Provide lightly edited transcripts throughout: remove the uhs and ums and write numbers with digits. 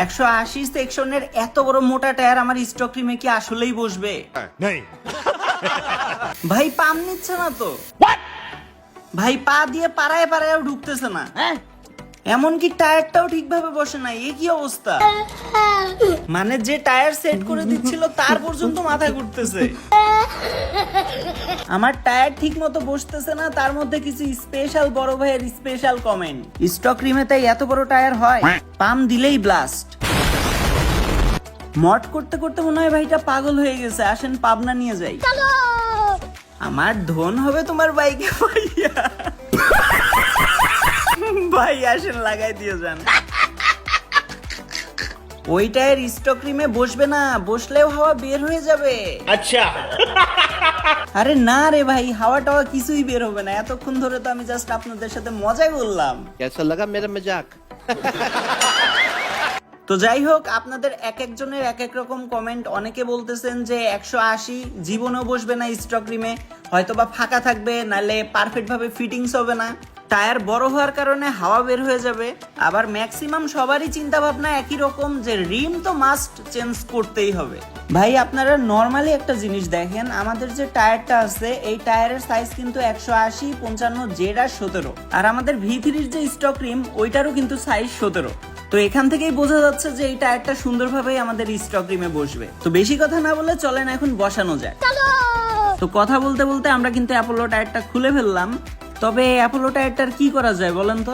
180 সেকশনের এত বড় মোটা টায়ার আমার স্টক রিমে কি আসলেই বসবে? ভাই পাম নিচ্ছে না তো, ভাই পা দিয়ে পাড়ায় পাড়ায় ঢুকতেছে না, এমনকি টায়ারটাও ঠিকভাবে বসে না। এ কি অবস্থা? মানে যে টায়ার সেট করে দিচ্ছিল তার পর্যন্ত মাথা ঘুরতেছে। আমার টায়ার ঠিক মতো বসতেছে না, তার মধ্যে কিছু স্পেশাল বড় ভাইয়ের স্পেশাল কমেন্ট, স্টক রিমে তাই এত বড় টায়ার হয়, পাম দিলেই ব্লাস্ট। মড করতে করতে মনে হয় ভাইটা পাগল হয়ে গেছে। আসেন পাবনা নিয়ে যাই, আমার ধন হবে তোমার বাইকে ভাইয়া। ভাই আসেন লাগাই দিয়ে যান। ওই টায়ার স্টক রিমে বসবে না, বসলেও হাওয়া বের হয়ে যাবে। আচ্ছা আরে না রে ভাই, হাওয়া টাওয়া কিছুই বের হবে না। এতক্ষণ ধরে তো আমি জাস্ট আপনাদের সাথে মজাই বললাম। कैसा लगा मेरा मजाक? তো যাই হোক, আপনাদের এক একজনের এক এক রকম কমেন্ট। অনেকে বলতেছেন যে 180 জীবনেও বসবে না স্টক রিমে, হয়তোবা ফাঁকা থাকবে, নালে পারফেক্ট ভাবে ফিটিংস হবে না, টায়ার বড় হওয়ার কারণে হাওয়া বের হয়ে যাবে। আবার ম্যাক্সিমাম সবারই চিন্তা ভাবনা একই রকম যে রিম তো মাস্ট চেঞ্জ করতেই হবে। ভাই আপনারা নরমালি একটা জিনিস দেখেন, আমাদের যে টায়ারটা আছে এই টায়ারের সাইজ কিন্তু 180, 55, জেড আর 17, আর আমাদের V3 যে স্টক রিম ওইটারও কিন্তু সাইজ 17। তো এখান থেকেই বোঝা যাচ্ছে যে এই টায়ারটা সুন্দরভাবে আমাদের স্টক রিমে বসবে। তো বেশি কথা না বলে চলেন এখন বসানো যায়। তো কথা বলতে বলতে আমরা কিন্তু অ্যাপোলো টায়ারটা খুলে ফেললাম। তবে অ্যাপোলো টায়ারটার কি করা যায় বলেন তো?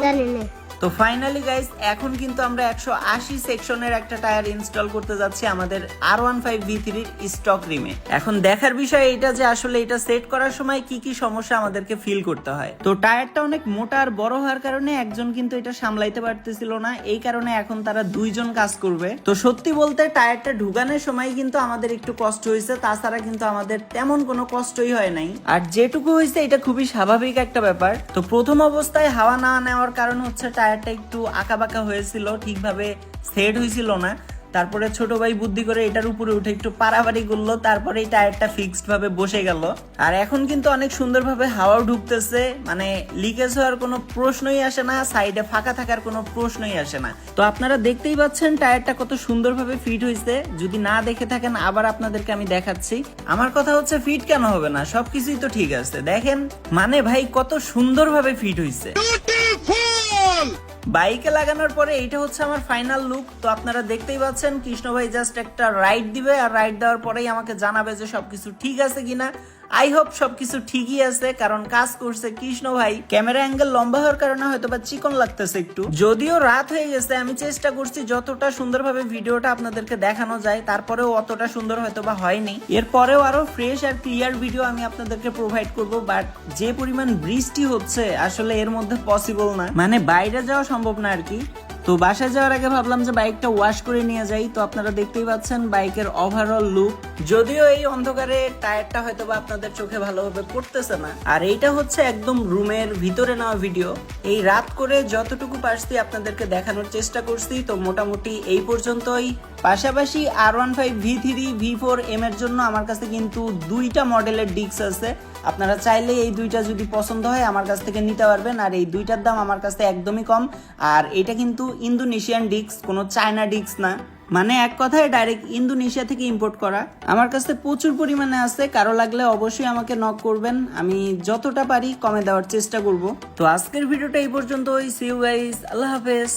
তো ফাইনালি গাইস, এখন কিন্তু আমরা 180 সেকশনের একটা টায়ার ইনস্টল করতে যাচ্ছি আমাদের R15 V3 স্টক রিমে। এখন দেখার বিষয় এটা যে আসলে এটা সেট করার সময় কি কি সমস্যা আমাদেরকে ফিল করতে হয়। তো টায়ারটা অনেক মোটা আর বড় হওয়ার কারণে একজন কিন্তু এটা সামলাইতে পারতেছিল না, এই কারণে এখন তারা দুইজন কাজ করবে। তো সত্যি বলতে টায়ারটা ঢুকানোর সময় কিন্তু আমাদের একটু কষ্ট হয়েছে, তাছাড়া কিন্তু আমাদের তেমন কোনো কষ্টই হয় নাই। আর যেটুকু হয়েছে এটা খুবই স্বাভাবিক একটা ব্যাপার। তো প্রথম অবস্থায় হাওয়া না নেওয়ার কারণ হচ্ছে টায়ারটা একটু আঁকাবাঁকা হয়েছিল, ঠিকভাবে সেট হয়েছিল না। তারপরে ছোট ভাই বুদ্ধি করে এটার উপরে উঠে একটু পারাবাড়ি করলো, তারপরে এই টায়ারটা ফিক্সড ভাবে বসে গেল। আর এখন কিন্তু অনেক সুন্দরভাবে হাওয়াও ঢুকতেছে, মানে লিকেজ হওয়ার কোনো প্রশ্নই আসে না, সাইডে ফাঁকা থাকার কোনো প্রশ্নই আসে না। তো আপনারা দেখতেই পাচ্ছেন টায়ারটা কত সুন্দরভাবে ফিট হয়েছে। যদি না দেখে থাকেন আবার আপনাদেরকে আমি দেখাচ্ছি। আমার কথা হচ্ছে ফিট কেন হবে না, সবকিছুই তো ঠিক আছে। দেখেন মানে ভাই কত সুন্দরভাবে ফিট হয়েছে। বাইকে লাগানোর পরে এইটা হচ্ছে আমার ফাইনাল লুক। তো আপনারা দেখতেই পাচ্ছেন কৃষ্ণ ভাই জাস্ট একটা রাইড দিবে, আর রাইড দেওয়ার পরেই আমাকে জানাবে যে সবকিছু ঠিক আছে কিনা। আই হোপ সবকিছু ঠিকই আছে, কারণ কাজ করছে কৃষ্ণ ভাই। ক্যামেরা অ্যাঙ্গেল লম্বা হওয়ার কারণে হয়তো বা চিকন লাগতেছে একটু, যদিও রাত হয়ে গেছে। আমি চেষ্টা করছি যতটা সুন্দরভাবে ভিডিওটা আপনাদেরকে দেখানো যায়, তারপরেও অতটা সুন্দর হয়তো বা হয়নি। এরপরেও আরো ফ্রেশ আর ক্লিয়ার ভিডিও আমি আপনাদেরকে প্রোভাইড করব, বাট যে পরিমাণ বৃষ্টি হচ্ছে আসলে এর মধ্যে পসিবল না, মানে বাইরে যাওয়া সম্ভব না আর কি। তো বাসায় যাওয়ার আগে ভাবলাম যে বাইকটা ওয়াশ করে নিয়ে যাই। তো আপনারা দেখতেই পাচ্ছেন বাইকের ওভারঅল লুক। যদিও এই অন্ধকারে টায়ারটা হয়তো বা আপনাদের চোখে ভালোভাবে পড়তেছে না। আর এইটা হচ্ছে একদম রুমের ভিতরে নেওয়া ভিডিও। এই রাত করে যতটুকু পারছি আপনাদেরকে দেখানোর চেষ্টা করছি। তো মোটামুটি এই পর্যন্তই। পাশাপাশি R15 V3 V4 M এর জন্য আমার কাছে কিন্তু দুইটা মডেলের ডিস্ক আছে। আপনারা চাইলে এই দুইটা যদি পছন্দ হয় আমার কাছ থেকে নিতে পারবেন। আর এই দুইটার দাম আমার কাছে একদমই কম। আর এটা কিন্তু ইন্দোনেশিয়ান ডিস্ক, কোনো চায়না ডিস্ক না, মানে এক কথায় ডাইরেক্ট ইন্দোনেশিয়া থেকে ইম্পোর্ট করা। আমার কাছে প্রচুর পরিমাণে আছে, কারো লাগলে অবশ্যই আমাকে নক করবেন, আমি যতটা পারি কমে দেওয়ার চেষ্টা করব। তো আজকের ভিডিওটা এই পর্যন্তই। সি ইউ গাইস, আল্লাহ হাফেজ।